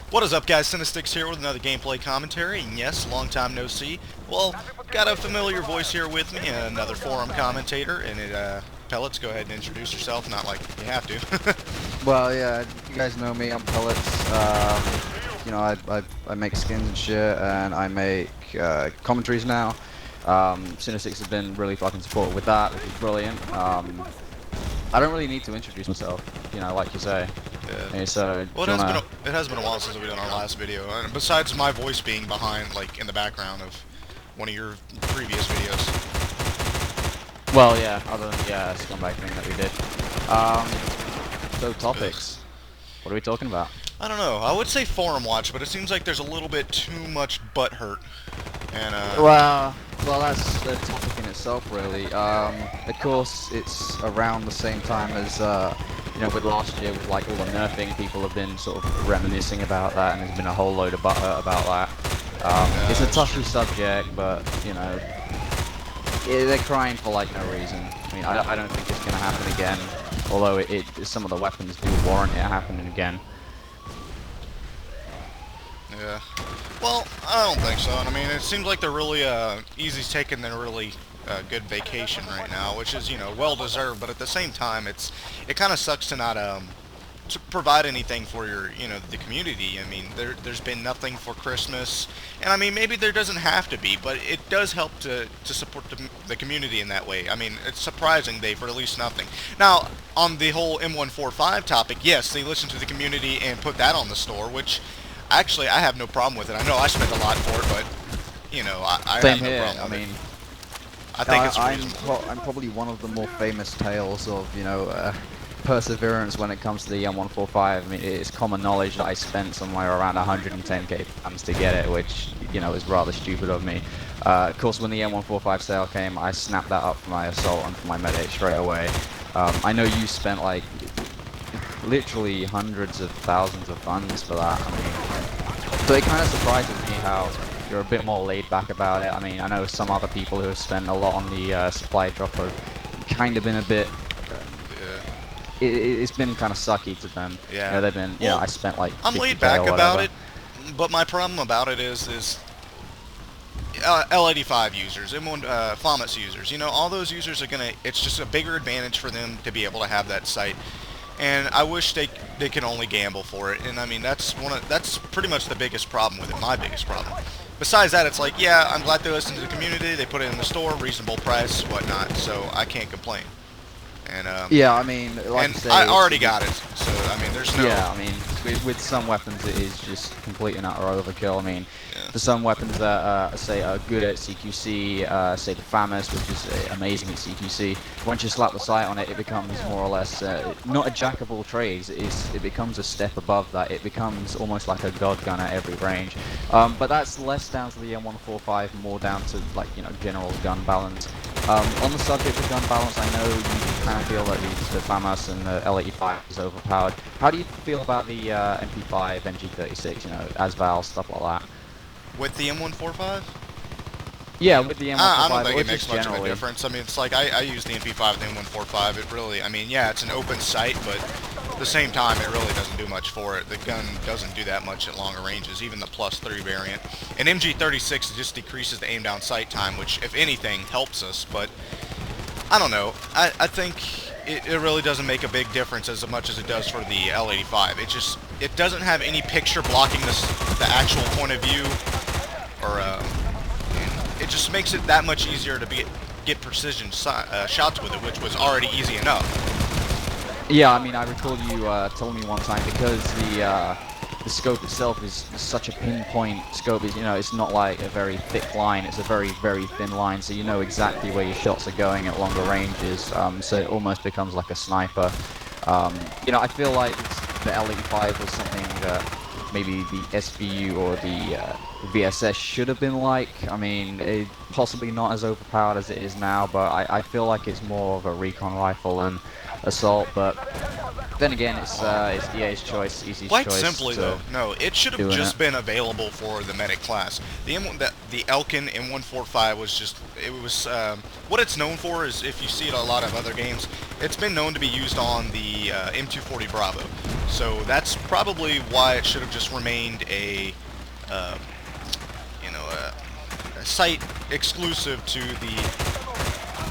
What is up, guys? CINNA here with another gameplay commentary, and yes, long time no see. Well, got a familiar voice here with me, and another forum commentator, and Pellets, go ahead and introduce yourself, not like you have to. Well, yeah, you guys know me. I'm Pellets. I make skins and shit, and I make commentaries now. CINNA has been really fucking supportive with that, which is brilliant. I don't really need to introduce myself, like you say. Yeah. Hey, so, Well, do you wanna... it has been a while since we've done our last video, and besides my voice being behind, like, in the background of one of your previous videos. Well, yeah, other than, yeah, scumbag thing that we did. So topics. What are we talking about? I don't know. I would say forum watch, but it seems like there's a little bit too much butt hurt. And Well, that's a topic in itself, really. Of course, it's around the same time as, with last year, with like all the nerfing, people have been sort of reminiscing about that, and there's been a whole load of butt hurt about that. It's a touchy subject, but, they're crying for like no reason. I mean, I don't think it's going to happen again, although some of the weapons do warrant it happening again. yeah. Well, I don't think so. And I mean, it seems like they're really Easy's taking their really good vacation right now, which is well deserved. But at the same time, it kind of sucks to not to provide anything for your the community. I mean, there's been nothing for Christmas, and I mean maybe there doesn't have to be, but it does help to support the community in that way. I mean, it's surprising they've released nothing. Now, on the whole M145 topic, yes, they listened to the community and put that on the store, which actually I have no problem with it. I know I spent a lot for it, but I Same have no here. problem I with mean, it. I think it's reasonable. I'm probably one of the more famous tales of perseverance when it comes to the M145. I mean, it's common knowledge that I spent somewhere around 110k pounds to get it, which is rather stupid of me. Of course, when the M145 sale came, I snapped that up for my assault and for my medic straight away. I know you spent like literally hundreds of thousands of funds for that. I mean, so it kind of surprises me how you're a bit more laid back about it. I mean, I know some other people who have spent a lot on the supply drop have kind of been a bit. It's been kind of sucky to them. Yeah. They've been. Well, I spent like. I'm laid back about it, but my problem about it is L85 users, M1 FOMETS users. All those users are gonna. It's just a bigger advantage for them to be able to have that site. And I wish they could only gamble for it. And I mean, that's pretty much the biggest problem with it. My biggest problem. Besides that, it's like, yeah, I'm glad they listened to the community. They put it in the store, reasonable price, whatnot. So I can't complain. And yeah, I mean, like and you say, I already got it. So I mean, there's no. Yeah, I mean, with some weapons, it is just complete and utter overkill. I mean, Yeah. for some weapons that say are good at CQC, say the FAMAS, which is amazing at CQC. Once you slap the sight on it, it becomes more or less not a jack of all trades. It becomes a step above that. It becomes almost like a god gun at every range. But that's less down to the M145, more down to like general gun balance. On the subject of gun balance, I know you kind of feel that the FAMAS and the L85 is overpowered. How do you feel about the MP5, MG36, ASVAL, stuff like that? With the M145? Yeah, with the M145, I don't think or it makes just much of a generally. difference. I mean, it's like I use the MP5 and the M145. It really, I mean, yeah, it's an open sight, but at the same time, it really doesn't do much for it. The gun doesn't do that much at longer ranges, even the +3 variant. And MG36 just decreases the aim down sight time, which, if anything, helps us. But I don't know. I think it really doesn't make a big difference as much as it does for the L85. It doesn't have any picture blocking the actual point of view, or it just makes it that much easier to get precision shots with it, which was already easy enough. Yeah, I mean, I recall you telling me one time, because the scope itself is such a pinpoint scope. It's not like a very thick line. It's a very, very thin line, so you know exactly where your shots are going at longer ranges. So it almost becomes like a sniper. I feel like the L85 was something that maybe the SVU or the VSS should have been like. I mean, possibly not as overpowered as it is now, but I feel like it's more of a recon rifle than assault. But then again, it's EA's choice, Easy's choice. Quite simply, though, no, it should have just been available for the medic class. The Elkin M145 was just, what it's known for is, if you see it in a lot of other games, it's been known to be used on the M240 Bravo. So that's probably why it should have just remained a, uh, you know, a site exclusive to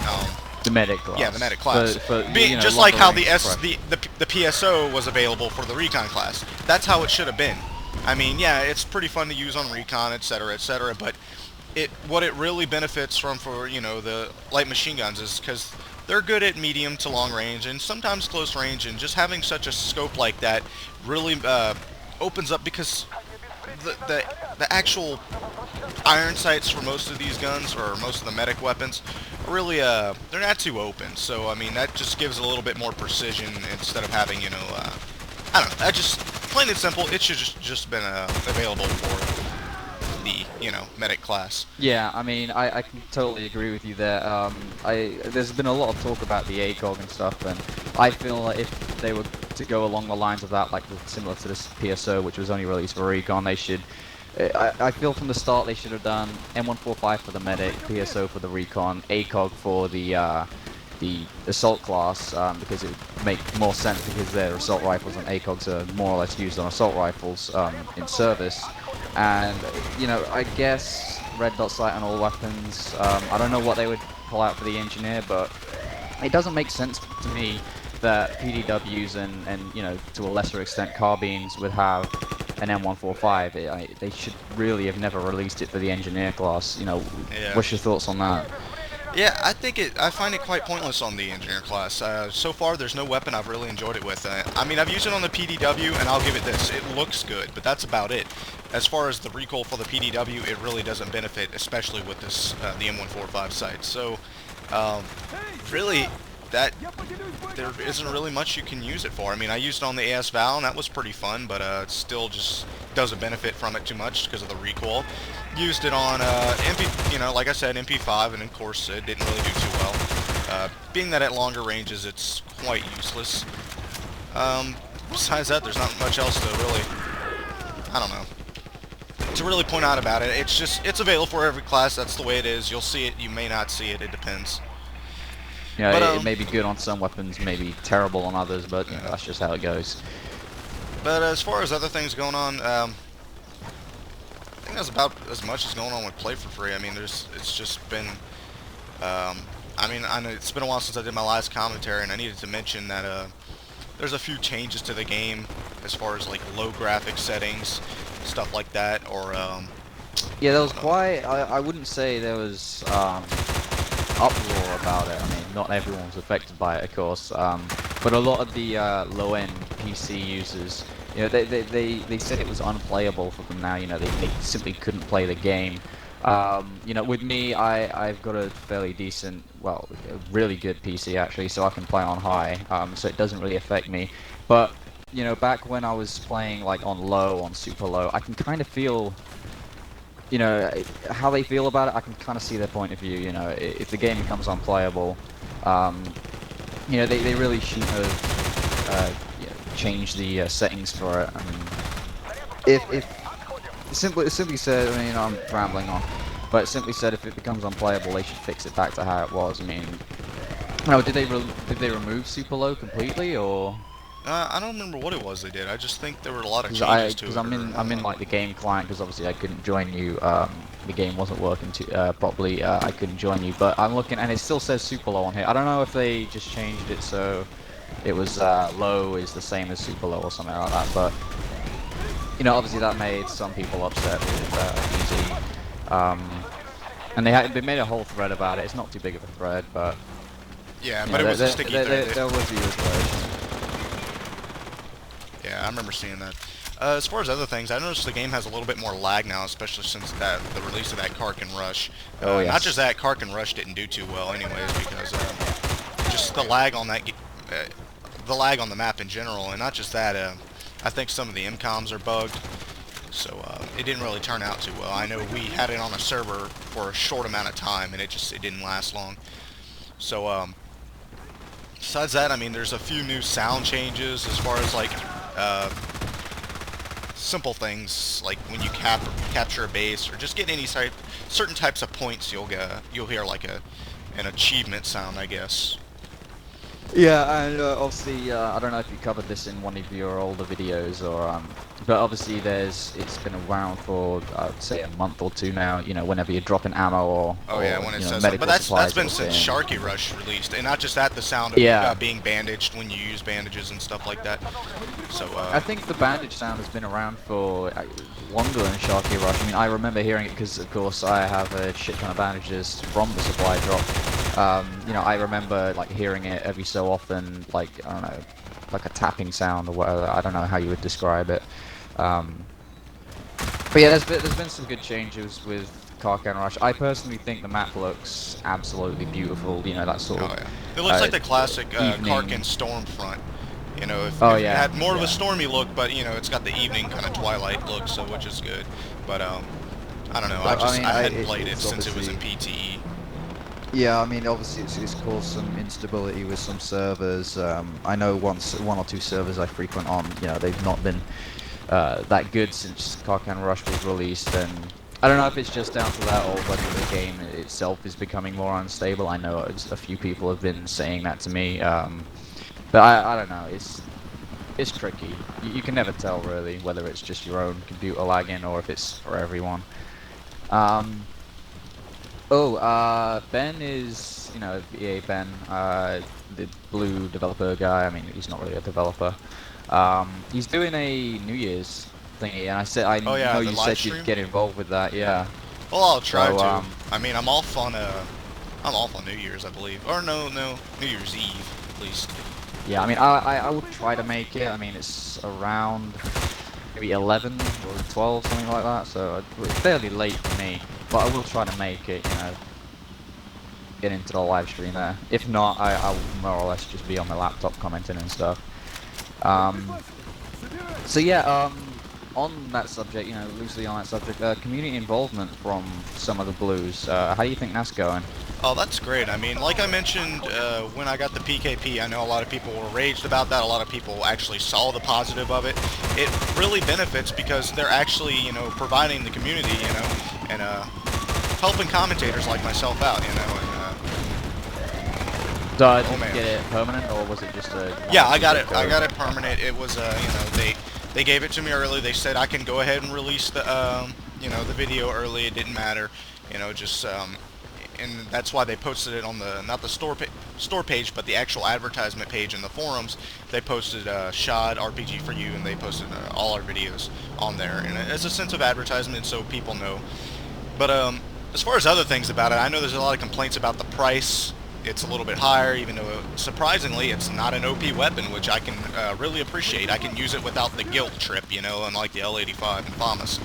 um, The medic class. yeah, the medic class. For you know, Just like how longer range prep. the PSO was available for the recon class. That's how it should have been. I mean, yeah, it's pretty fun to use on recon, etc., but what it really benefits from for, you know, the light machine guns is because they're good at medium to long range and sometimes close range, and just having such a scope like that really opens up, because the actual iron sights for most of these guns, or most of the medic weapons, are really they're not too open. So I mean, that just gives a little bit more precision instead of having, you know, I don't know. That just, plain and simple, it should just been available for the, you know, medic class. Yeah, I mean, I can totally agree with you there. There's been a lot of talk about the ACOG and stuff, and I feel like if they were to go along the lines of that, like similar to this PSO, which was only released for recon, they should. I feel from the start they should have done M145 for the medic, PSO for the recon, ACOG for the assault class, because it would make more sense because their assault rifles and ACOGs are more or less used on assault rifles in service. And, you know, I guess red dot sight on all weapons, I don't know what they would pull out for the engineer, but it doesn't make sense to me that PDWs and you know, to a lesser extent carbines would have an M145. They should really have never released it for the engineer class. You know, Yeah. what's your thoughts on that? Yeah, I find it quite pointless on the engineer class. So far, there's no weapon I've really enjoyed it with. I mean, I've used it on the PDW, and I'll give it this: it looks good, but that's about it. As far as the recoil for the PDW, it really doesn't benefit, especially with this the M145 sight. So, really, there isn't really much you can use it for. I mean, I used it on the AS Val, and that was pretty fun, but it still just doesn't benefit from it too much because of the recoil. Used it on MP, you know, like I said, MP5, and of course it didn't really do too well. Being that at longer ranges, it's quite useless. Besides that, there's not much else to really, I don't know, to really point out about it. It's just, it's available for every class. That's the way it is. You'll see it, you may not see it. It depends. You know, But it may be good on some weapons, maybe terrible on others, but you know, that's just how it goes. But as far as other things going on, I think that's about as much as going on with Play for Free. I mean, it's just been, I mean, I know it's been a while since I did my last commentary, and I needed to mention that there's a few changes to the game as far as like low graphic settings, stuff like that, or yeah, there was quite. I wouldn't say there was uproar about it. I mean, not everyone was affected by it, of course, but a lot of the low-end PC users, you know, they said it was unplayable for them now. You know, they simply couldn't play the game. You know, with me, I've got a fairly decent, well, a really good PC actually, so I can play on high, so it doesn't really affect me. But you know, back when I was playing like on low, on super low, I can kind of feel, you know, how they feel about it. I can kind of see their point of view. You know, if the game becomes unplayable, you know, they really shouldn't have you know, changed the settings for it. I mean, if simply said, I mean, I'm rambling on, but it simply said if it becomes unplayable, they should fix it back to how it was. I mean, no, did they remove super low completely, or? I don't remember what it was they did. I just think there were a lot of changes to it. Because I'm in like the game client, because obviously I couldn't join you. The game wasn't working properly. I couldn't join you, but I'm looking and it still says super low on here. I don't know if they just changed it so it was low is the same as super low or something like that. But you know, obviously that made some people upset with easy. And they made a whole thread about it. It's not too big of a thread, but yeah, but it was a sticky thread. There was the escalation. Yeah, I remember seeing that. As far as other things, I noticed the game has a little bit more lag now, especially since the release of that Karkin Rush. Oh, yes. Not just that, Karkin Rush didn't do too well anyways, because just the lag on that, the lag on the map in general, and not just that, I think some of the MCOMs are bugged, so it didn't really turn out too well. I know we had it on a server for a short amount of time, and it didn't last long. So, besides that, I mean, there's a few new sound changes as far as like simple things like when you capture a base or just get any certain types of points, you'll hear like an achievement sound, I guess. Yeah, and obviously, I don't know if you covered this in one of your older videos, or but obviously, it's been around for I'd say a month or two now. You know, whenever you're dropping ammo Oh yeah, when it you know says that. But medical that's supplies, been it'll since say. Sharqi Rush released, and not just that, the sound of Yeah, being bandaged when you use bandages and stuff like that. So I think the bandage sound has been around for longer than Sharky Rush. I mean, I remember hearing it because, of course, I have a shit ton of bandages from the supply drop. You know, I remember like hearing it every so often, like I don't know, like a tapping sound or whatever. I don't know how you would describe it. Um, but yeah, there's been some good changes with Karkan Rush. I personally think the map looks absolutely beautiful. You know, that sort oh of yeah, it looks like the classic Karkin evening. Stormfront. You know, Oh if it yeah, had more of a yeah. stormy look, but you know, it's got the evening kind of twilight look, so which is good. But I don't know. I mean, I hadn't played it it's since it was in obviously. PTE. Yeah, I mean, obviously it's caused some instability with some servers. I know one or two servers I frequent on, you know, they've not been that good since Karkan Rush was released, and I don't know if it's just down to that or whether the game itself is becoming more unstable. I know a few people have been saying that to me, but I don't know. It's tricky. You can never tell really whether it's just your own computer lagging or if it's for everyone. Um, Oh, Ben is, you know, EA Ben, the blue developer guy. I mean, he's not really a developer. He's doing a New Year's thingy, and I Oh know yeah, the you live said you'd stream. get involved with that, yeah. Well, I'll try So, to. I mean, I'm off on New Year's, I believe, or no, New Year's Eve at least. yeah, I mean, I will try to make it. I mean, it's around maybe 11 or 12, something like that, so it's fairly late for me, but I will try to make it, you know, get into the live stream there. If not, I'll more or less just be on my laptop commenting and stuff. Um, so yeah, on that subject, you know, loosely on that subject, community involvement from some of the blues. How do you think that's going? Oh, that's great. I mean, like I mentioned when I got the PKP, I know a lot of people were raged about that. A lot of people actually saw the positive of it. It really benefits because they're actually, you know, providing the community, you know, and helping commentators like myself out, you know. And So, oh did you man, get it permanent, or was it just a yeah, one or two day I code? got it permanent. It was, you know, they gave it to me early. They said I can go ahead and release the, you know, the video early. It didn't matter, you know, just and that's why they posted it on the not the store page, but the actual advertisement page in the forums. They posted Shad RPG for you, and they posted all our videos on there, and it's a sense of advertisement, so people know. But as far as other things about it, I know there's a lot of complaints about the price. It's a little bit higher, even though surprisingly it's not an OP weapon, which I can really appreciate. I can use it without the guilt trip, you know, unlike the L85 and FAMAS,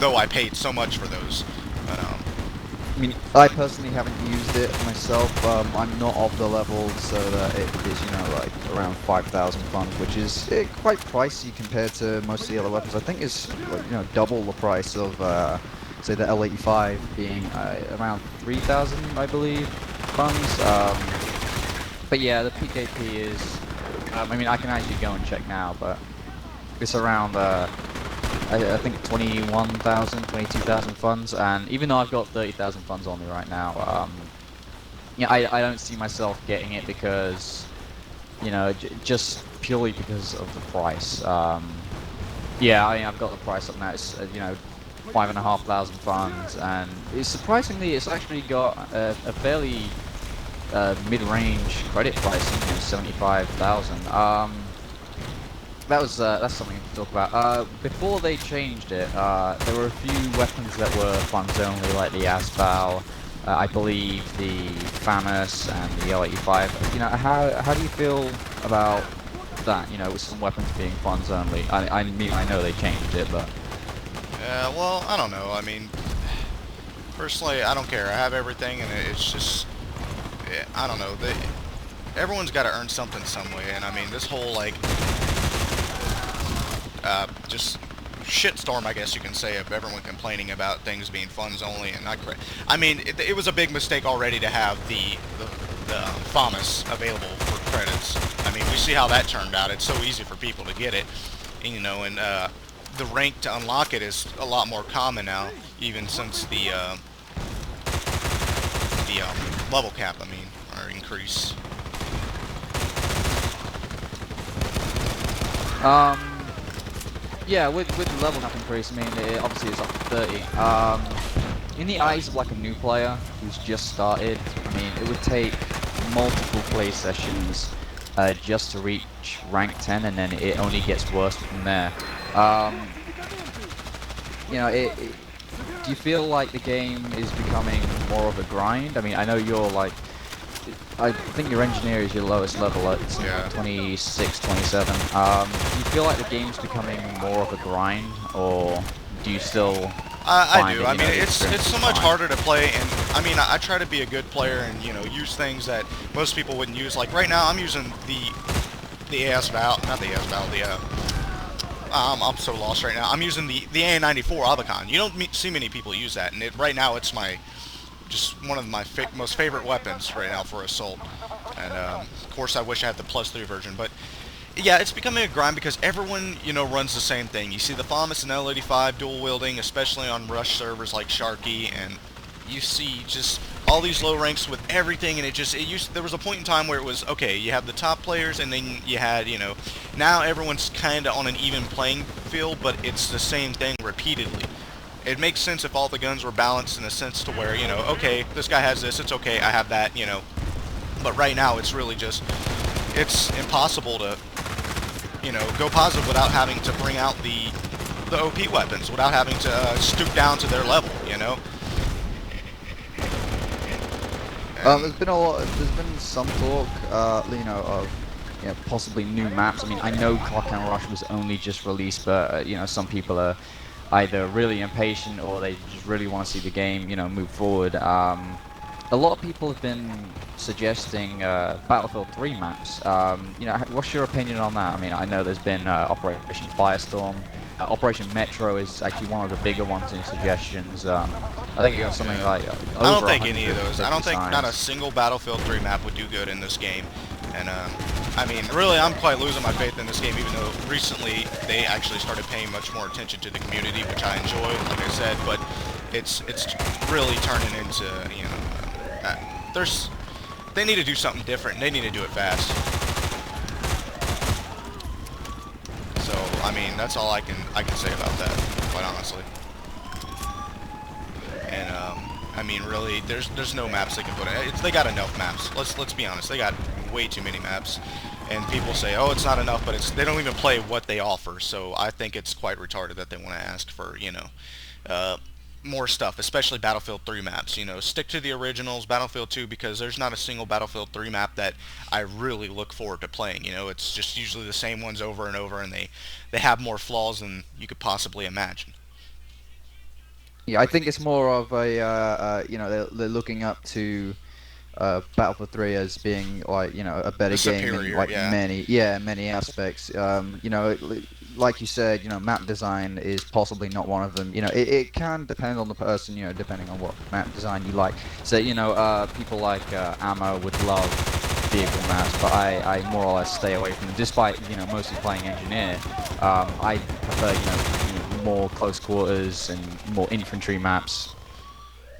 though I paid so much for those. But I mean, I personally haven't used it myself. I'm not of the level so that it is, you know, like around 5,000 funds, which is quite pricey compared to most of the other weapons. I think it's, like, you know, double the price of, say, the L85 being around 3,000, I believe, funds. But yeah, the PKP is. I mean, I can actually go and check now, but it's around. I think 21,000, 22,000 funds, and even though I've got 30,000 funds on me right now, yeah, I don't see myself getting it because, you know, just purely because of the price. Yeah, I mean, I've got the price up now. It's you know, 5,500 funds, and it's actually got a fairly mid-range credit pricing, you know, 75,000. That's something to talk about. Before they changed it, there were a few weapons that were funds only, like the Asbal, I believe the FAMAS and the L85. You know, how do you feel about that? You know, with some weapons being funds only. I mean, I know they changed it, but well, I don't know. I mean, personally, I don't care. I have everything, and it's just, I don't know. Everyone's got to earn something some way, and I mean, this whole like just shitstorm, I guess you can say, of everyone complaining about things being funds only and not correct. I mean, it was a big mistake already to have the FAMAS available for credits. I mean, we see how that turned out. It's so easy for people to get it, and, you know, and the rank to unlock it is a lot more common now, even since the level cap, I mean, or increase. Yeah, with the level cap increase, I mean, obviously it's up to 30. In the eyes of like a new player who's just started, I mean, it would take multiple play sessions just to reach rank 10, and then it only gets worse from there. Um, you know, do you feel like the game is becoming more of a grind? I mean, I know you're like, I think your engineer is your lowest level at Yeah. 26, 27. Do you feel like the game's becoming more of a grind, or do you still I find do. that, I you know, mean, the it's experience so is much fine? harder to play, and I mean, I try to be a good player and use things that most people wouldn't use. Like right now, I'm using the AS Val, not the AS Val, the I'm so lost right now. I'm using the A94 Avacon. You don't see many people use that, and right now it's my just one of my most favorite weapons right now for assault. And of course, I wish I had the +3 version, but yeah, it's becoming a grind because everyone, runs the same thing. You see the FAMAS and L85 dual wielding, especially on rush servers like Sharqi, and you see just all these low ranks with everything, and there was a point in time where it was, okay, you have the top players, and then you had, now everyone's kind of on an even playing field, but it's the same thing repeatedly. It makes sense if all the guns were balanced in a sense to where, okay, this guy has this, it's okay, I have that, but right now it's really just, it's impossible to go positive without having to bring out the OP weapons, without having to stoop down to their level, And There's been a lot. There's been some talk, of possibly new maps. I mean, I know Clock and Rush was only just released, but some people are either really impatient or they just really want to see the game, move forward. A lot of people have been suggesting Battlefield 3 maps. What's your opinion on that? I mean, I know there's been Operation Firestorm. Operation Metro is actually one of the bigger ones in suggestions. I think it got something like I don't over think any of those. I don't 150 think not a signs. single Battlefield 3 map would do good in this game. And I mean, really, I'm quite losing my faith in this game, even though recently they actually started paying much more attention to the community, which I enjoy, like I said. But it's really turning into they need to do something different. They need to do it fast. So I mean, that's all I can say about that, quite honestly. And I mean, really, there's no maps they can put in. They got enough maps. Let's be honest. They got way too many maps. And people say, oh, it's not enough, but they don't even play what they offer. So I think it's quite retarded that they want to ask for more stuff, especially Battlefield 3 maps. Stick to the originals, Battlefield 2, because there's not a single Battlefield 3 map that I really look forward to playing. It's just usually the same ones over and over, and they have more flaws than you could possibly imagine. Yeah, I think it's more of a they're looking up to Battlefield 3 as being like a better The game in superior, like yeah. many aspects. Like you said, map design is possibly not one of them. It can depend on the person. Depending on what map design you like. So people like Ammo would love vehicle maps, but I more or less stay away from them. Despite mostly playing engineer, I prefer more close quarters and more infantry maps.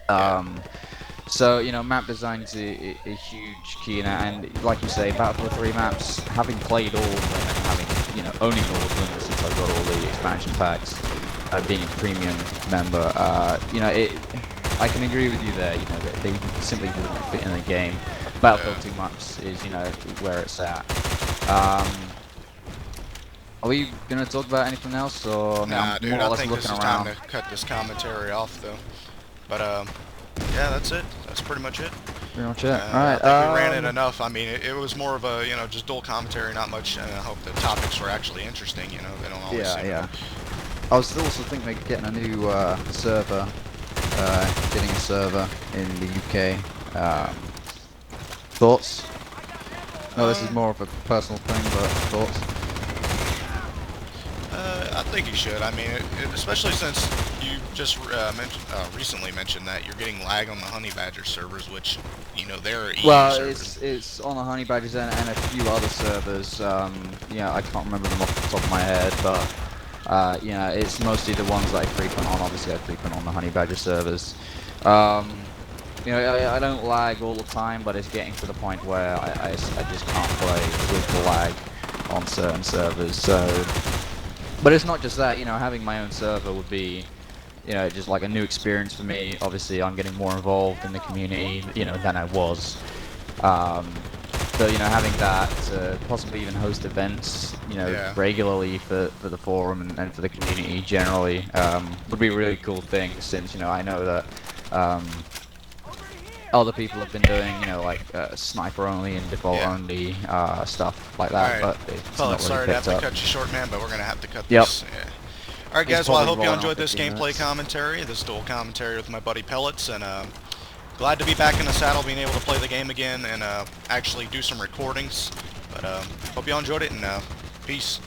Yeah. So, map design is a huge key in that, and like you say, Battlefield 3 maps, having played all of them and having, owning all of them since I got all the expansion packs, being a premium member, I can agree with you there, that they simply wouldn't fit in the game. Battlefield Yeah. 2 maps is, where it's at. Um, are we going to talk about anything else, or, I mean, Nah, I'm more dude, or I less think this looking is time around. to cut this commentary off, though. But, yeah, that's it. That's pretty much it. Pretty much it. I Alright, think we ran it enough. I mean, it was more of a, just dual commentary, not much, and I hope the topics were actually interesting, they don't always seem yeah. I was also thinking of getting a new server, getting a server in the UK. Thoughts? No, this is more of a personal thing, but thoughts? I think you should. I mean, especially since you just recently mentioned that you're getting lag on the Honey Badger servers, which, they're EU Well, servers. it's on the Honey Badgers and a few other servers. I can't remember them off the top of my head, but it's mostly the ones that I frequent on. Obviously, I frequent on the Honey Badger servers. I don't lag all the time, but it's getting to the point where I just can't play with the lag. on certain servers. So, but it's not just that. Having my own server would be, just like a new experience for me. Obviously, I'm getting more involved in the community, than I was. But having that to possibly even host events, Yeah. regularly for the forum and for the community generally, would be a really cool thing. Since I know that other people have been doing, like sniper only and default Yeah. only stuff like that, Alright. but it's not Pellets, really sorry to have picked to up. cut you short, man, but we're going to have to cut Yep. this. Yeah. Alright, It's guys, well, I probably hope you rolling on enjoyed this 15 gameplay minutes. commentary, this dual commentary with my buddy Pellets, and glad to be back in the saddle, being able to play the game again and actually do some recordings. But hope you all enjoyed it, and peace.